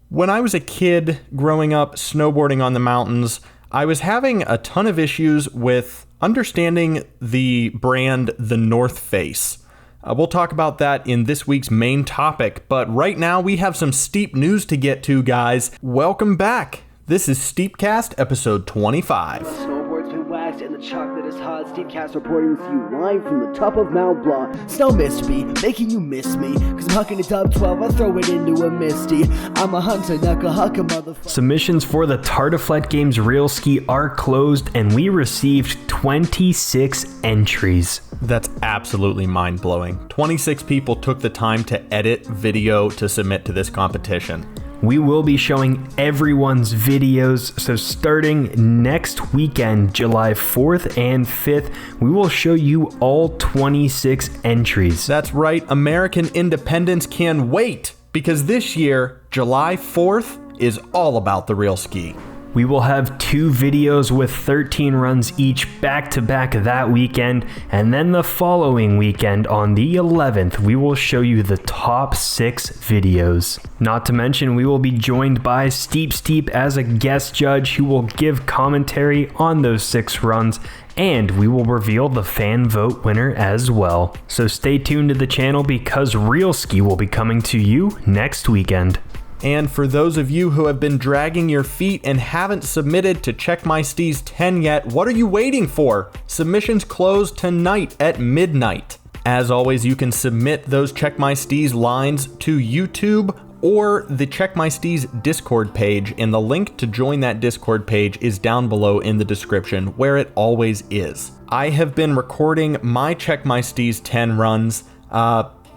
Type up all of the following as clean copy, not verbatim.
When I was a kid growing up snowboarding on the mountains, I was having a ton of issues with understanding the brand The North Face. We'll talk about that in this week's main topic, but right now we have some steep news to get to, guys. Welcome back. This is STEEPCAST episode 25. Snowboard's been waxed and the chocolate is hot. STEEPCAST reporting with you live from the top of Mount Blanc. Snow missed me, making you miss me. Cause I'm hucking it up 12, I throw it into a misty. I'm a hunter, knuckle huck a motherfucker. Submissions for the Tartiflette Games Real Ski are closed and we received 26 entries. That's absolutely mind-blowing. 26 people took the time to edit video to submit to this competition. We will be showing everyone's videos, so starting next weekend, July 4th and 5th, we will show you all 26 entries. That's right, American independence can wait, because this year, July 4th, is all about the real ski. We will have 2 videos with 13 runs each back-to-back that weekend, and then the following weekend on the 11th, we will show you the top 6 videos. Not to mention, we will be joined by Steep as a guest judge who will give commentary on those 6 runs, and we will reveal the fan vote winner as well. So stay tuned to the channel because Real Ski will be coming to you next weekend. And for those of you who have been dragging your feet and haven't submitted to Check My Steez 10 yet, what are you waiting for? Submissions close tonight at midnight. As always, you can submit those Check My Steez lines to YouTube or the Check My Steez Discord page, and the link to join that Discord page is down below in the description, where it always is. I have been recording my Check My Steez 10 runs.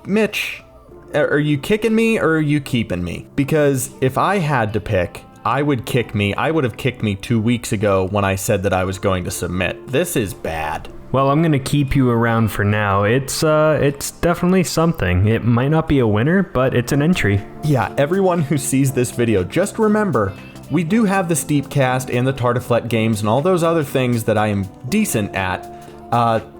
Mitch, are you kicking me or are you keeping me? Because if I had to pick, I would have kicked me 2 weeks ago when I said that I was going to submit. This is bad. Well, I'm going to keep you around for now. It's definitely something. It might not be a winner, but it's an entry. Yeah, everyone who sees this video, just remember, we do have the STEEPCAST and the Tartiflette Games and all those other things that I am decent at.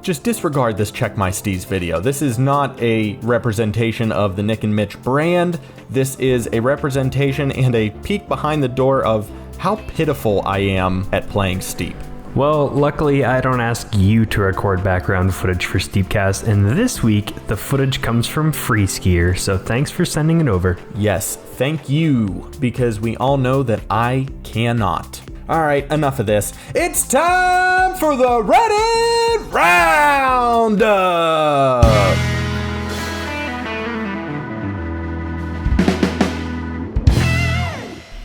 Just disregard this Check My Steez video. This is not a representation of the Nick and Mitch brand. This is a representation and a peek behind the door of how pitiful I am at playing steep. Well, luckily I don't ask you to record background footage for STEEPCAST, and this week the footage comes from Free Skier, so thanks for sending it over. Yes, thank you, because we all know that I cannot. All right, enough of this. It's time for the Reddit Roundup!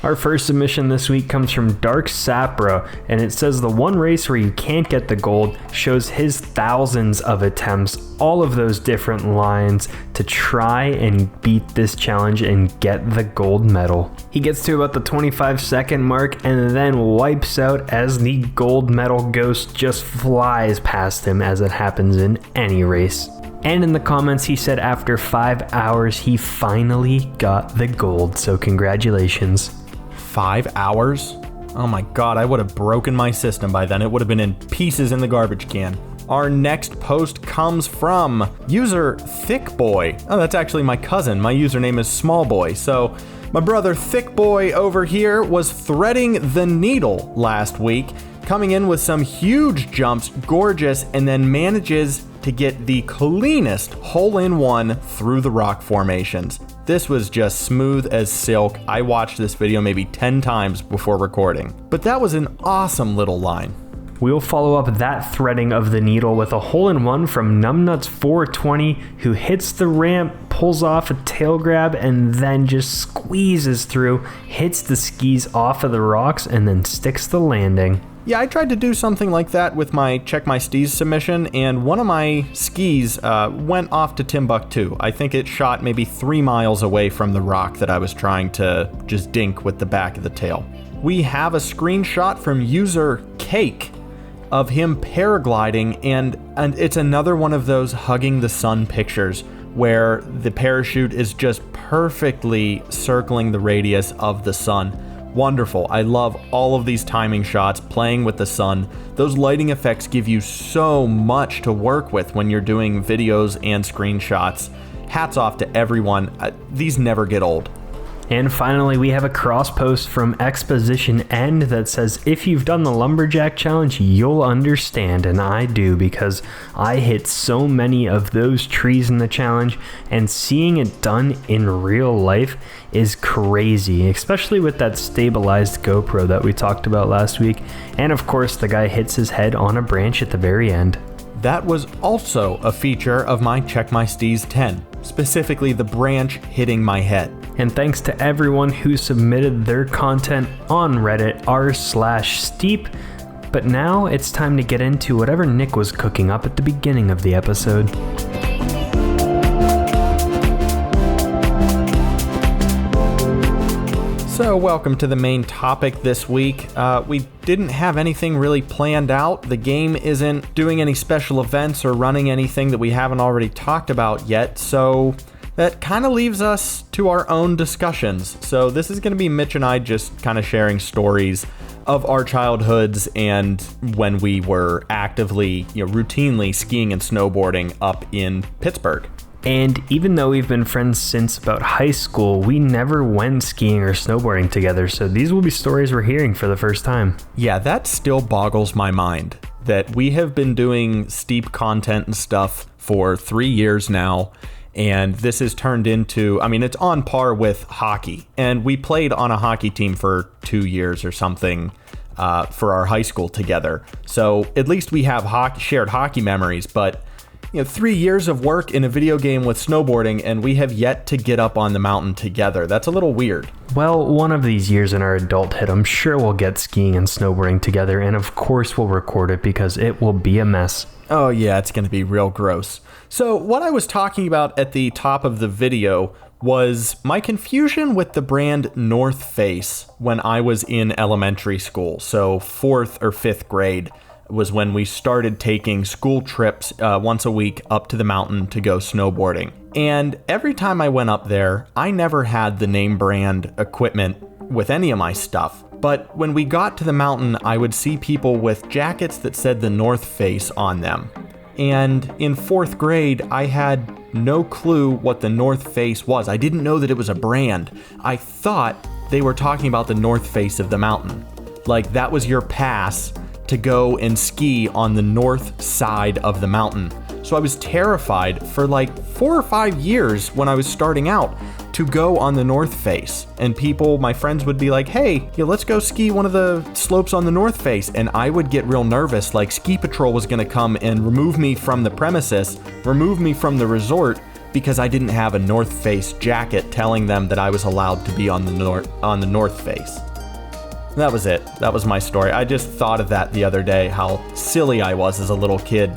Our first submission this week comes from Dark Sapra, and it says the one race where you can't get the gold shows his thousands of attempts, all of those different lines, to try and beat this challenge and get the gold medal. He gets to about the 25-second mark and then wipes out as the gold medal ghost just flies past him, as it happens in any race. And in the comments he said after 5 hours he finally got the gold, so congratulations. 5 hours? Oh my god, I would have broken my system by then. It would have been in pieces in the garbage can. Our next post comes from user Thickboy. Oh, that's actually my cousin. My username is Smallboy. So my brother Thickboy over here was threading the needle last week, coming in with some huge jumps, gorgeous, and then manages to get the cleanest hole-in-one through the rock formations. This was just smooth as silk. I watched this video maybe 10 times before recording. But that was an awesome little line. We'll follow up that threading of the needle with a hole-in-one from Numbnuts420, who hits the ramp, pulls off a tail grab, and then just squeezes through, hits the skis off of the rocks, and then sticks the landing. Yeah, I tried to do something like that with my Check My Steez submission, and one of my skis went off to Timbuktu. I think it shot maybe 3 miles away from the rock that I was trying to just dink with the back of the tail. We have a screenshot from user Cake of him paragliding, and it's another one of those hugging the sun pictures where the parachute is just perfectly circling the radius of the sun. Wonderful. I love all of these timing shots, playing with the sun. Those lighting effects give you so much to work with when you're doing videos and screenshots. Hats off to everyone. These never get old. And finally, we have a cross post from Exposition End that says, if you've done the Lumberjack Challenge, you'll understand, and I do, because I hit so many of those trees in the challenge, and seeing it done in real life is crazy, especially with that stabilized GoPro that we talked about last week, and of course the guy hits his head on a branch at the very end. That was also a feature of my Check My Steez 10, specifically the branch hitting my head. And thanks to everyone who submitted their content on Reddit r/steep. But now it's time to get into whatever Nick was cooking up at the beginning of the episode. So welcome to the main topic this week. We didn't have anything really planned out. The game isn't doing any special events or running anything that we haven't already talked about yet, so that kind of leaves us to our own discussions. So this is going to be Mitch and I just kind of sharing stories of our childhoods and when we were actively, routinely skiing and snowboarding up in Pittsburgh. And even though we've been friends since about high school, we never went skiing or snowboarding together, so these will be stories we're hearing for the first time. Yeah, that still boggles my mind, that we have been doing steep content and stuff for 3 years now, and this has turned into, it's on par with hockey, and we played on a hockey team for 2 years or something for our high school together, so at least we have shared hockey memories, but 3 years of work in a video game with snowboarding, and we have yet to get up on the mountain together. That's a little weird. Well, one of these years in our adulthood, I'm sure we'll get skiing and snowboarding together, and of course we'll record it because it will be a mess. Oh yeah, it's going to be real gross. So what I was talking about at the top of the video was my confusion with the brand North Face when I was in elementary school, so 4th or 5th grade. Was when we started taking school trips once a week up to the mountain to go snowboarding. And every time I went up there, I never had the name brand equipment with any of my stuff. But when we got to the mountain, I would see people with jackets that said the North Face on them. And in 4th grade, I had no clue what the North Face was. I didn't know that it was a brand. I thought they were talking about the North Face of the mountain. Like that was your pass to go and ski on the north side of the mountain. So I was terrified for like 4 or 5 years when I was starting out to go on the North Face. And my friends would be like, hey, let's go ski one of the slopes on the North Face. And I would get real nervous, like ski patrol was gonna come and remove me from the premises, remove me from the resort, because I didn't have a North Face jacket telling them that I was allowed to be on the North Face. That was it. That was my story. I just thought of that the other day, how silly I was as a little kid,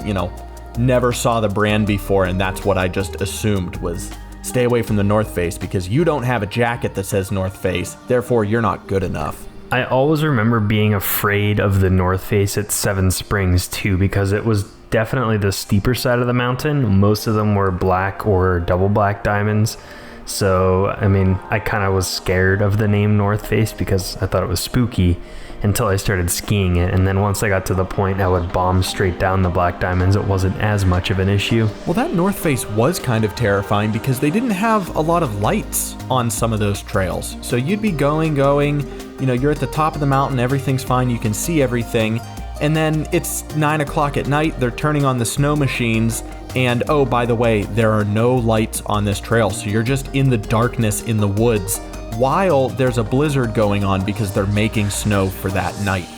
never saw the brand before, and that's what I just assumed was stay away from the North Face because you don't have a jacket that says North Face, therefore you're not good enough. I always remember being afraid of the North Face at Seven Springs too, because it was definitely the steeper side of the mountain. Most of them were black or double black diamonds. So, I kind of was scared of the name North Face because I thought it was spooky until I started skiing it. And then once I got to the point I would bomb straight down the black diamonds, it wasn't as much of an issue. Well, that North Face was kind of terrifying because they didn't have a lot of lights on some of those trails. So you'd be going, you're at the top of the mountain, everything's fine, you can see everything. And then it's 9 o'clock at night, they're turning on the snow machines, and oh, by the way, there are no lights on this trail, so you're just in the darkness in the woods while there's a blizzard going on because they're making snow for that night.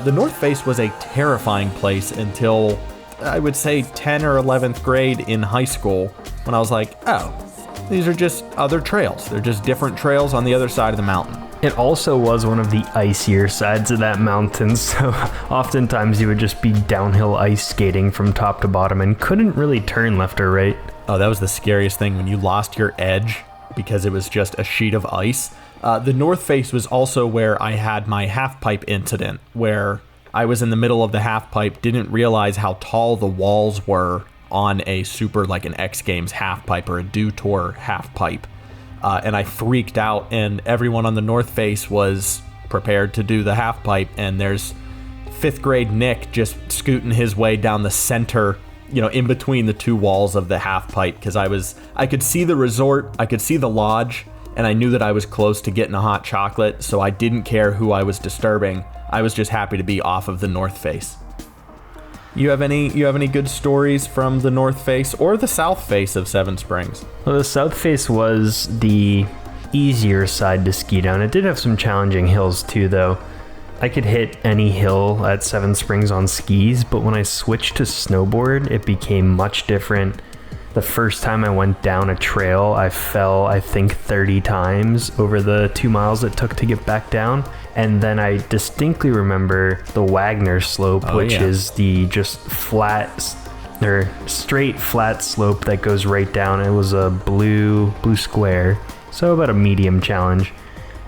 The North Face was a terrifying place until, I would say, 10 or 11th grade in high school, when I was like, oh, these are just other trails. They're just different trails on the other side of the mountain. It also was one of the icier sides of that mountain, so oftentimes you would just be downhill ice skating from top to bottom and couldn't really turn left or right. Oh, that was the scariest thing when you lost your edge because it was just a sheet of ice. The North Face was also where I had my half pipe incident, where I was in the middle of the half pipe, didn't realize how tall the walls were on a super, like an X Games half pipe or a Dew Tour half pipe. And I freaked out, and everyone on the North Face was prepared to do the half pipe, and there's 5th grade Nick just scooting his way down the center, in between the two walls of the half pipe, because I could see the resort, I could see the lodge, and I knew that I was close to getting a hot chocolate, so I didn't care who I was disturbing. I was just happy to be off of the North Face. You have any good stories from the North Face or the South Face of Seven Springs? Well, the South Face was the easier side to ski down. It did have some challenging hills too, though. I could hit any hill at Seven Springs on skis, but when I switched to snowboard, it became much different. The first time I went down a trail, I fell, I think, 30 times over the 2 miles it took to get back down. And then I distinctly remember the Wagner slope, which is the just flat or straight flat slope that goes right down. It was a blue square, so about a medium challenge.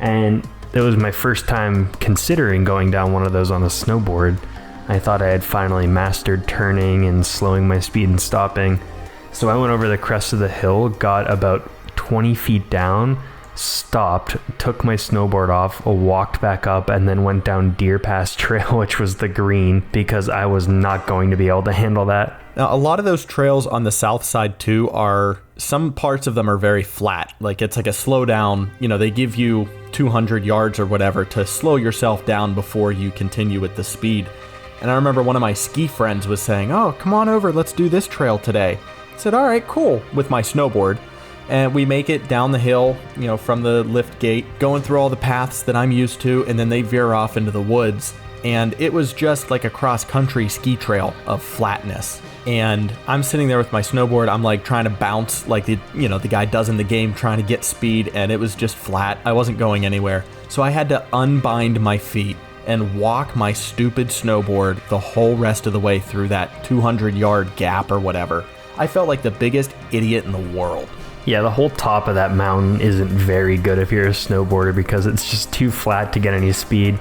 And it was my first time considering going down one of those on a snowboard. I thought I had finally mastered turning and slowing my speed and stopping. So I went over the crest of the hill, got about 20 feet down, stopped, took my snowboard off, walked back up, and then went down Deer Pass Trail, which was the green, because I was not going to be able to handle that. Now, a lot of those trails on the south side too some parts of them are very flat. Like it's like a slow down, they give you 200 yards or whatever to slow yourself down before you continue with the speed. And I remember one of my ski friends was saying, "Oh, come on over, let's do this trail today." I said, "All right, cool," with my snowboard. And we make it down the hill, from the lift gate, going through all the paths that I'm used to, and then they veer off into the woods. And it was just like a cross-country ski trail of flatness. And I'm sitting there with my snowboard. I'm like trying to bounce like the guy does in the game, trying to get speed, and it was just flat. I wasn't going anywhere. So I had to unbind my feet and walk my stupid snowboard the whole rest of the way through that 200-yard gap or whatever. I felt like the biggest idiot in the world. Yeah, the whole top of that mountain isn't very good if you're a snowboarder because it's just too flat to get any speed.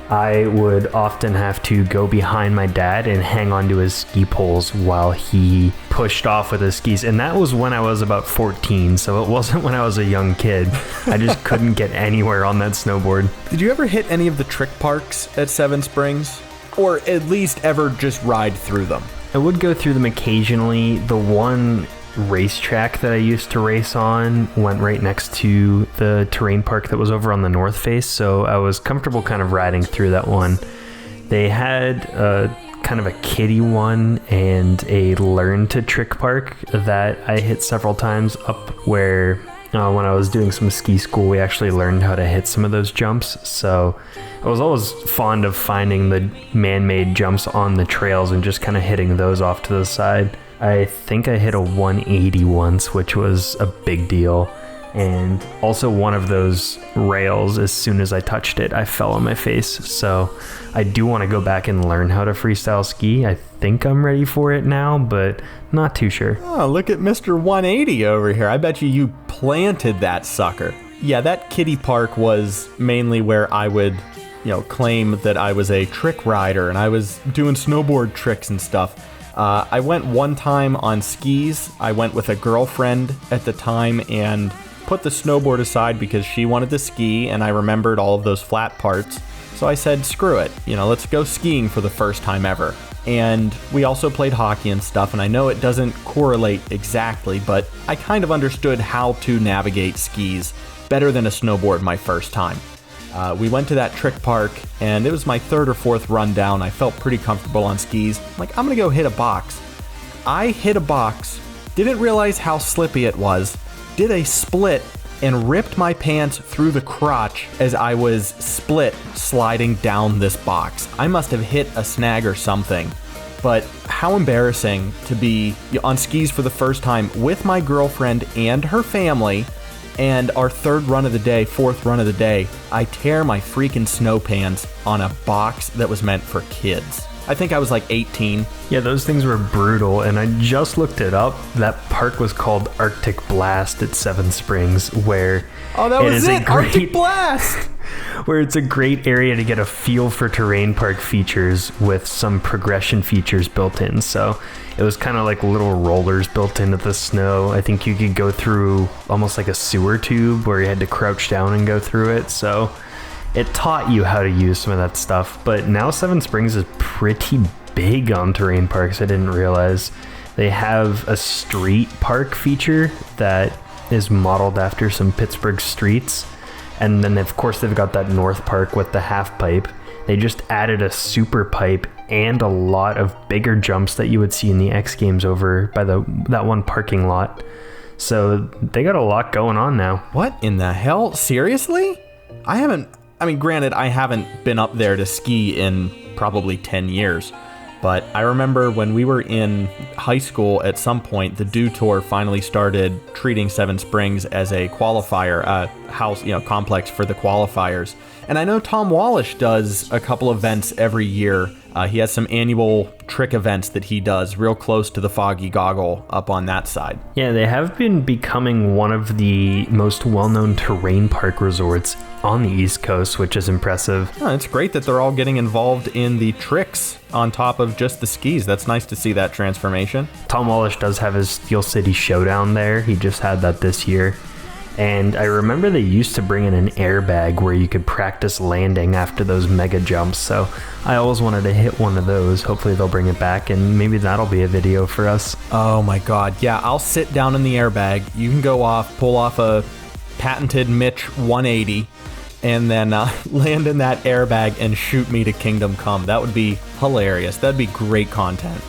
I would often have to go behind my dad and hang onto his ski poles while he pushed off with his skis. And that was when I was about 14, so it wasn't when I was a young kid. I just couldn't get anywhere on that snowboard. Did you ever hit any of the trick parks at Seven Springs? Or at least ever just ride through them? I would go through them occasionally. The one racetrack that I used to race on went right next to the terrain park that was over on the North Face, so I was comfortable kind of riding through that one. They had a kind of a kiddie one and a learn to trick park that I hit several times up where when I was doing some ski school we actually learned how to hit some of those jumps. So I was always fond of finding the man-made jumps on the trails and just kind of hitting those off to the side. I think I hit a 180 once, which was a big deal. And also one of those rails, as soon as I touched it, I fell on my face. So I do want to go back and learn how to freestyle ski. I think I'm ready for it now, but not too sure. Oh, look at Mr. 180 over here. I bet you planted that sucker. Yeah, that kiddie park was mainly where I would, claim that I was a trick rider and I was doing snowboard tricks and stuff. I went one time on skis. I went with a girlfriend at the time and put the snowboard aside because she wanted to ski and I remembered all of those flat parts. So I said, screw it, let's go skiing for the first time ever. And we also played hockey and stuff, and I know it doesn't correlate exactly, but I kind of understood how to navigate skis better than a snowboard my first time. We went to that trick park, and it was my third or fourth run down. I felt pretty comfortable on skis. I'm like, I'm gonna go hit a box. I hit a box, didn't realize how slippy it was, did a split, and ripped my pants through the crotch as I was split sliding down this box. I must have hit a snag or something. But how embarrassing to be on skis for the first time with my girlfriend and her family. And our fourth run of the day, I tear my freaking snow pants on a box that was meant for kids. I think I was like 18. Yeah, those things were brutal, and I just looked it up. That park was called Arctic Blast at Seven Springs, where Arctic Blast! Where it's a great area to get a feel for terrain park features with some progression features built in. So it was kind of like little rollers built into the snow. I think you could go through almost like a sewer tube where you had to crouch down and go through it. So it taught you how to use some of that stuff. But now Seven Springs is pretty big on terrain parks. I didn't realize they have a street park feature that is modeled after some Pittsburgh streets. And then, of course, they've got that North Park with the half pipe. They just added a super pipe and a lot of bigger jumps that you would see in the X Games over by that one parking lot. So they got a lot going on now. What in the hell? Seriously? Granted, I haven't been up there to ski in probably 10 years. But I remember when we were in high school, at some point, the Dew Tour finally started treating Seven Springs as a qualifier, complex for the qualifiers. And I know Tom Wallish does a couple events every year. He has some annual trick events that he does real close to the Foggy Goggle up on that side. Yeah, they have been becoming one of the most well-known terrain park resorts on the East Coast, which is impressive. Oh, it's great that they're all getting involved in the tricks on top of just the skis. That's nice to see that transformation. Tom Wallish does have his Steel City Showdown there. He just had that this year. And I remember they used to bring in an airbag where you could practice landing after those mega jumps. So I always wanted to hit one of those. Hopefully they'll bring it back, and maybe that'll be a video for us. Oh my God. Yeah, I'll sit down in the airbag. You can go off, pull off a patented Mitch 180, and then land in that airbag and shoot me to Kingdom Come. That would be hilarious. That'd be great content.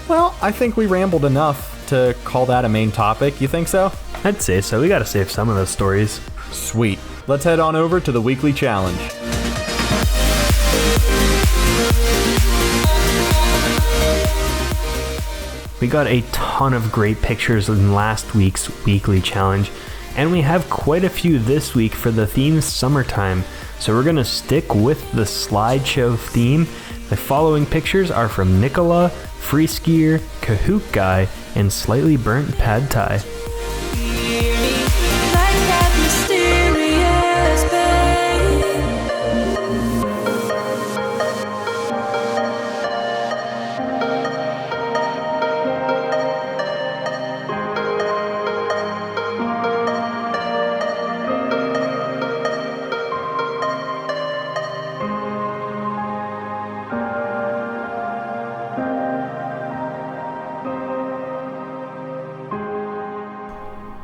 Well, I think we rambled enough to call that a main topic. You think so? I'd say so. We gotta save some of those stories. Sweet. Let's head on over to the weekly challenge. We got a ton of great pictures in last week's weekly challenge, and we have quite a few this week for the theme summertime. So we're gonna stick with the slideshow theme. The following pictures are from Nicola, Free Skier, Kahoot Guy, and Slightly Burnt Pad Thai.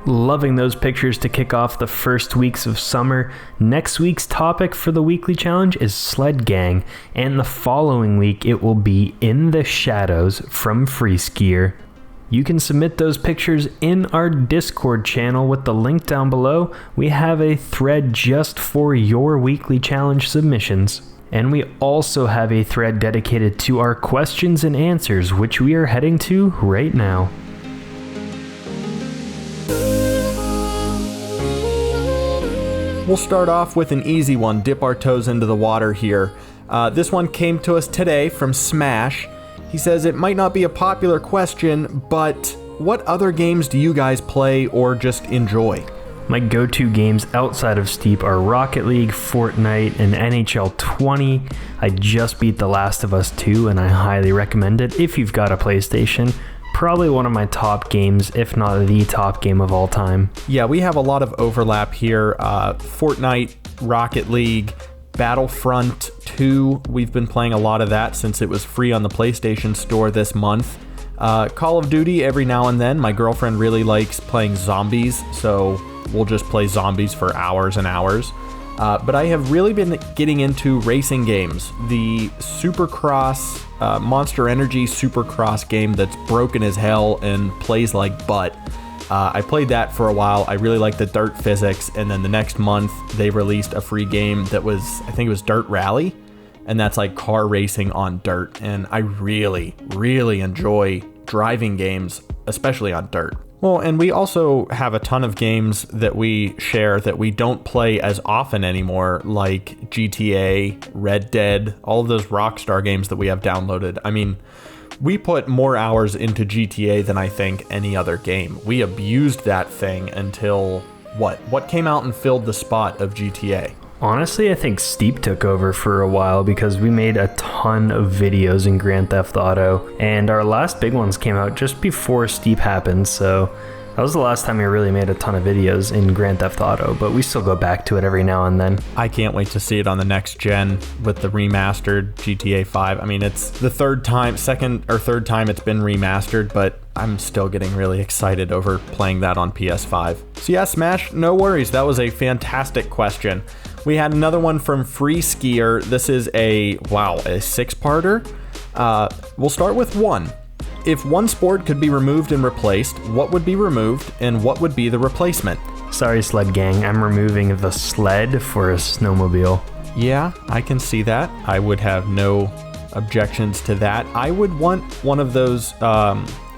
Loving those pictures to kick off the first weeks of summer. Next week's topic for the weekly challenge is Sled Gang, and the following week it will be In the Shadows from Free Skier. You can submit those pictures in our Discord channel with the link down below. We have a thread just for your weekly challenge submissions. And we also have a thread dedicated to our questions and answers, which we are heading to right now. We'll start off with an easy one, dip our toes into the water here. This one came to us today from Smash. He says, it might not be a popular question, but what other games do you guys play or just enjoy? My go-to games outside of Steep are Rocket League, Fortnite, and NHL 20. I just beat The Last of Us 2, and I highly recommend it if you've got a PlayStation. Probably one of my top games, if not the top game of all time. Yeah, we have a lot of overlap here. Fortnite, Rocket League, Battlefront 2. We've been playing a lot of that since it was free on the PlayStation Store this month. Call of Duty every now and then. My girlfriend really likes playing zombies, so we'll just play zombies for hours and hours. But I have really been getting into racing games. The Supercross, Monster Energy Supercross game that's broken as hell and plays like butt. I played that for a while. I really like the dirt physics, and then the next month they released a free game that was, I think it was Dirt Rally, and that's like car racing on dirt. And I really, really enjoy driving games, especially on dirt. Well, and we also have a ton of games that we share that we don't play as often anymore, like GTA, Red Dead, all of those Rockstar games that we have downloaded. I mean, we put more hours into GTA than I think any other game. We abused that thing until, what came out and filled the spot of GTA? Honestly, I think Steep took over for a while because we made a ton of videos in Grand Theft Auto, and our last big ones came out just before Steep happened, so that was the last time we really made a ton of videos in Grand Theft Auto, but we still go back to it every now and then. I can't wait to see it on the next gen with the remastered GTA 5. I mean, it's the second or third time it's been remastered, but I'm still getting really excited over playing that on PS5. So yeah, Smash, no worries. That was a fantastic question. We had another one from Free Skier. This is a 6-parter. We'll start with 1. If one sport could be removed and replaced, what would be removed and what would be the replacement? Sorry, Sled Gang, I'm removing the sled for a snowmobile. Yeah, I can see that. I would have no objections to that. I would want one of those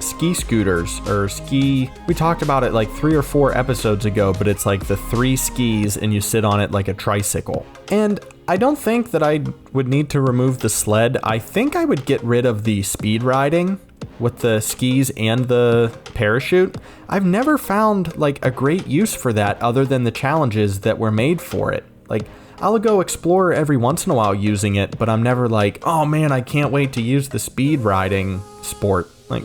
ski scooters or ski. We talked about it like 3 or 4 episodes ago, but it's like the 3 skis and you sit on it like a tricycle. And I don't think that I would need to remove the sled. I think I would get rid of the speed riding with the skis and the parachute. I've never found like a great use for that other than the challenges that were made for it. Like, I'll go explore every once in a while using it, but I'm never like, oh man, I can't wait to use the speed riding sport. Like,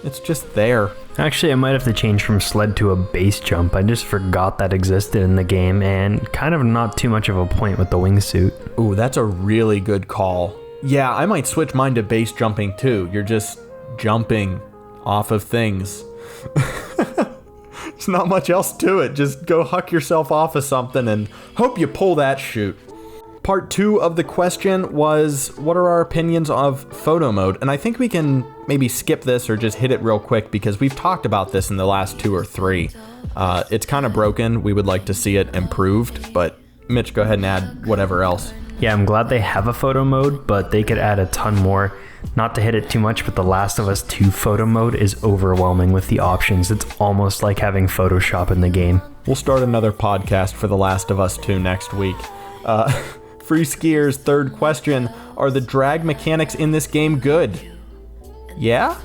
it's just there. Actually, I might have to change from sled to a base jump. I just forgot that existed in the game, and kind of not too much of a point with the wingsuit. Ooh, that's a really good call. Yeah, I might switch mine to base jumping too. You're just jumping off of things. There's not much else to it. Just go huck yourself off of something and hope you pull that chute. Part 2 of the question was, what are our opinions of photo mode? And I think we can maybe skip this or just hit it real quick because we've talked about this in the last 2 or 3. It's kind of broken. We would like to see it improved, but Mitch, go ahead and add whatever else. Yeah, I'm glad they have a photo mode, but they could add a ton more. Not to hit it too much, but The Last of Us 2 photo mode is overwhelming with the options. It's almost like having Photoshop in the game. We'll start another podcast for The Last of Us 2 next week. Free Skier's third question, are the drag mechanics in this game good? Yeah?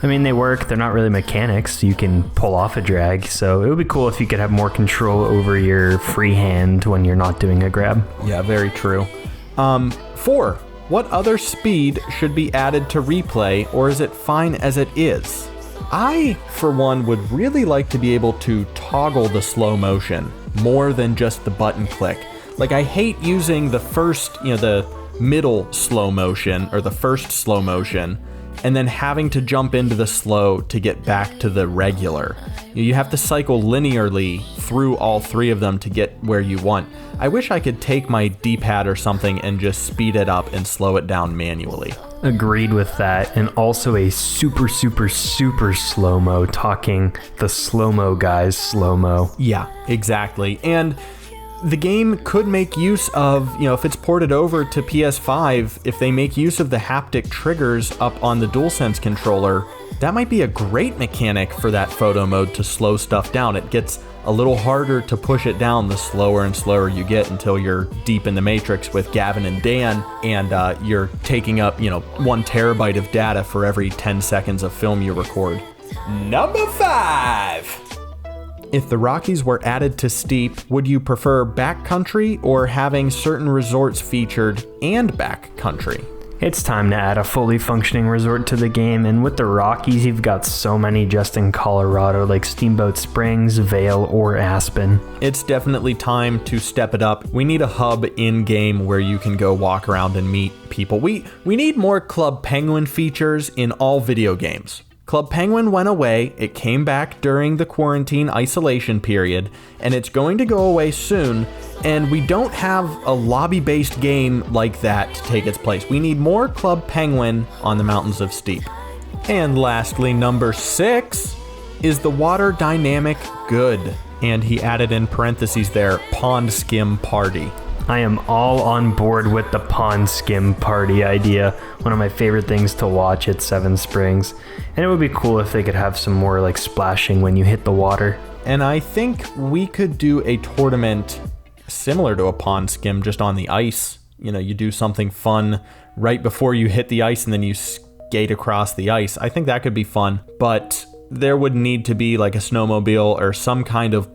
I mean, they work. They're not really mechanics. You can pull off a drag, so it would be cool if you could have more control over your free hand when you're not doing a grab. Yeah, very true. 4. What other speed should be added to replay, or is it fine as it is? I, for one, would really like to be able to toggle the slow motion more than just the button click. Like, I hate using the first, the middle slow motion, or the first slow motion, and then having to jump into the slow to get back to the regular. You have to cycle linearly through all 3 of them to get where you want. I wish I could take my D-pad or something and just speed it up and slow it down manually. Agreed with that, and also a super, super, super slow-mo, talking the slow-mo guys slow-mo. Yeah, exactly. And the game could make use of, if it's ported over to PS5, if they make use of the haptic triggers up on the DualSense controller, that might be a great mechanic for that photo mode to slow stuff down. It gets a little harder to push it down the slower and slower you get until you're deep in the Matrix with Gavin and Dan, and you're taking up, 1 terabyte of data for every 10 seconds of film you record. Number 5! If the Rockies were added to Steep, would you prefer backcountry or having certain resorts featured and backcountry? It's time to add a fully functioning resort to the game, and with the Rockies, you've got so many just in Colorado, like Steamboat Springs, Vail, or Aspen. It's definitely time to step it up. We need a hub in-game where you can go walk around and meet people. We need more Club Penguin features in all video games. Club Penguin went away, it came back during the quarantine isolation period, and it's going to go away soon, and we don't have a lobby-based game like that to take its place. We need more Club Penguin on the Mountains of Steep. And lastly, number 6, is the water dynamic good? And he added in parentheses there, pond skim party. I am all on board with the pond skim party idea, one of my favorite things to watch at Seven Springs. And it would be cool if they could have some more like splashing when you hit the water. And I think we could do a tournament similar to a pond skim, just on the ice. You do something fun right before you hit the ice and then you skate across the ice. I think that could be fun, but there would need to be like a snowmobile or some kind of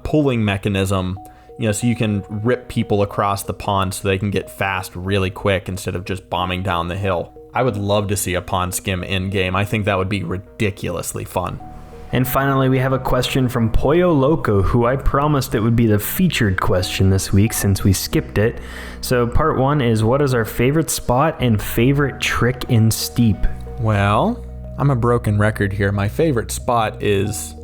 pulling mechanism, so you can rip people across the pond so they can get fast really quick instead of just bombing down the hill. I would love to see a pond skim in-game. I think that would be ridiculously fun. And finally, we have a question from Pollo Loco, who I promised it would be the featured question this week since we skipped it. So part 1 is, what is our favorite spot and favorite trick in Steep? Well, I'm a broken record here. My favorite spot is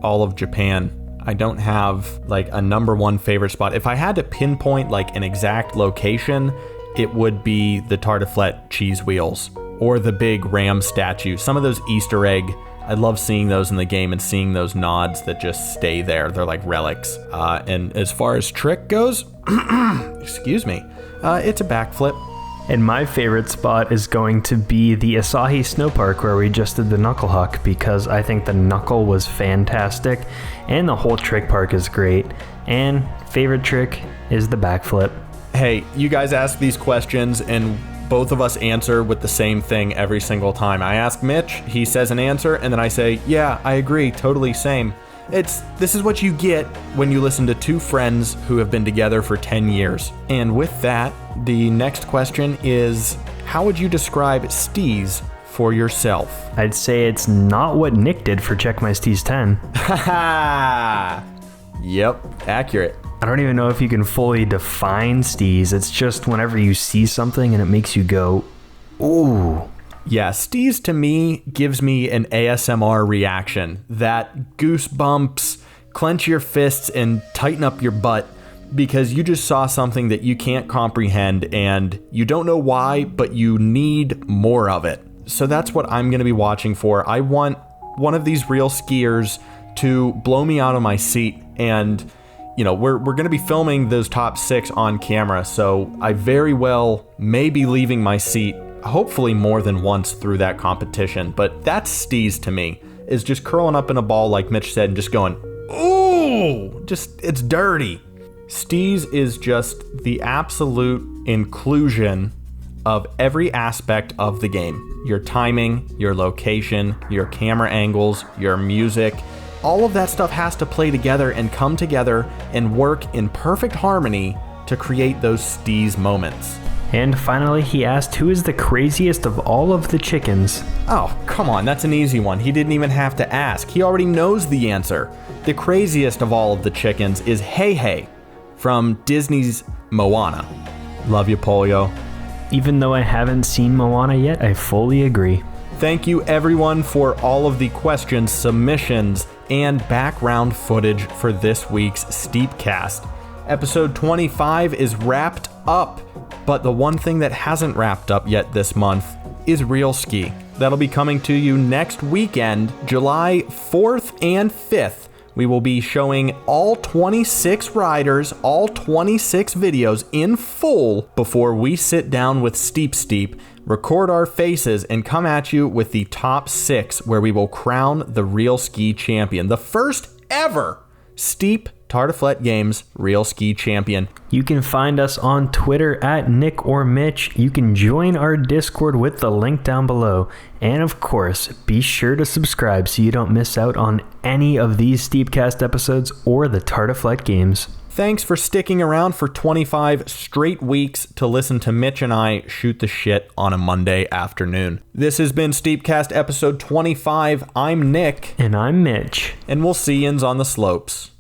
all of Japan. I don't have like a number one favorite spot. If I had to pinpoint like an exact location, it would be the Tartiflette cheese wheels or the big ram statue. Some of those Easter egg, I love seeing those in the game and seeing those nods that just stay there. They're like relics. And as far as trick goes, excuse me, it's a backflip. And my favorite spot is going to be the Asahi Snow Park where we just did the Knuckle Huck, because I think the Knuckle was fantastic and the whole trick park is great. And favorite trick is the backflip. Hey, you guys ask these questions and both of us answer with the same thing every single time. I ask Mitch, he says an answer, and then I say, yeah, I agree, totally same. This is what you get when you listen to two friends who have been together for 10 years. And with that, the next question is, how would you describe Steez for yourself? I'd say it's not what Nick did for Check My Steez 10. Haha. Yep, accurate. I don't even know if you can fully define Steez. It's just whenever you see something and it makes you go, ooh. Yeah, Steez to me gives me an ASMR reaction. That goosebumps, clench your fists and tighten up your butt because you just saw something that you can't comprehend and you don't know why, but you need more of it. So that's what I'm going to be watching for. I want one of these real skiers to blow me out of my seat, and you know, we're going to be filming those top 6 on camera, so I very well may be leaving my seat hopefully more than once through that competition. But that's Steez to me, is just curling up in a ball like Mitch said and just going, ooh, just, it's dirty. Steez is just the absolute inclusion of every aspect of the game. Your timing, your location, your camera angles, your music, all of that stuff has to play together and come together and work in perfect harmony to create those Steez moments. And finally, he asked, who is the craziest of all of the chickens? Oh, come on, that's an easy one. He didn't even have to ask. He already knows the answer. The craziest of all of the chickens is Hey Hey from Disney's Moana. Love you, Polio. Even though I haven't seen Moana yet, I fully agree. Thank you everyone for all of the questions, submissions, and background footage for this week's STEEPCAST. Episode 25 is wrapped up, but the one thing that hasn't wrapped up yet this month is Real Ski. That'll be coming to you next weekend, July 4th and 5th. We will be showing all 26 riders, all 26 videos in full before we sit down with Steep, record our faces, and come at you with the top 6 where we will crown the Real Ski champion. The first ever Steep Tartiflette Games Real Ski champion. You can find us on Twitter at Nick or Mitch. You can join our Discord with the link down below. And of course, be sure to subscribe so you don't miss out on any of these STEEPCAST episodes or the Tartiflette games. Thanks for sticking around for 25 straight weeks to listen to Mitch and I shoot the shit on a Monday afternoon. This has been STEEPCAST episode 25. I'm Nick. And I'm Mitch. And we'll see yins on the slopes.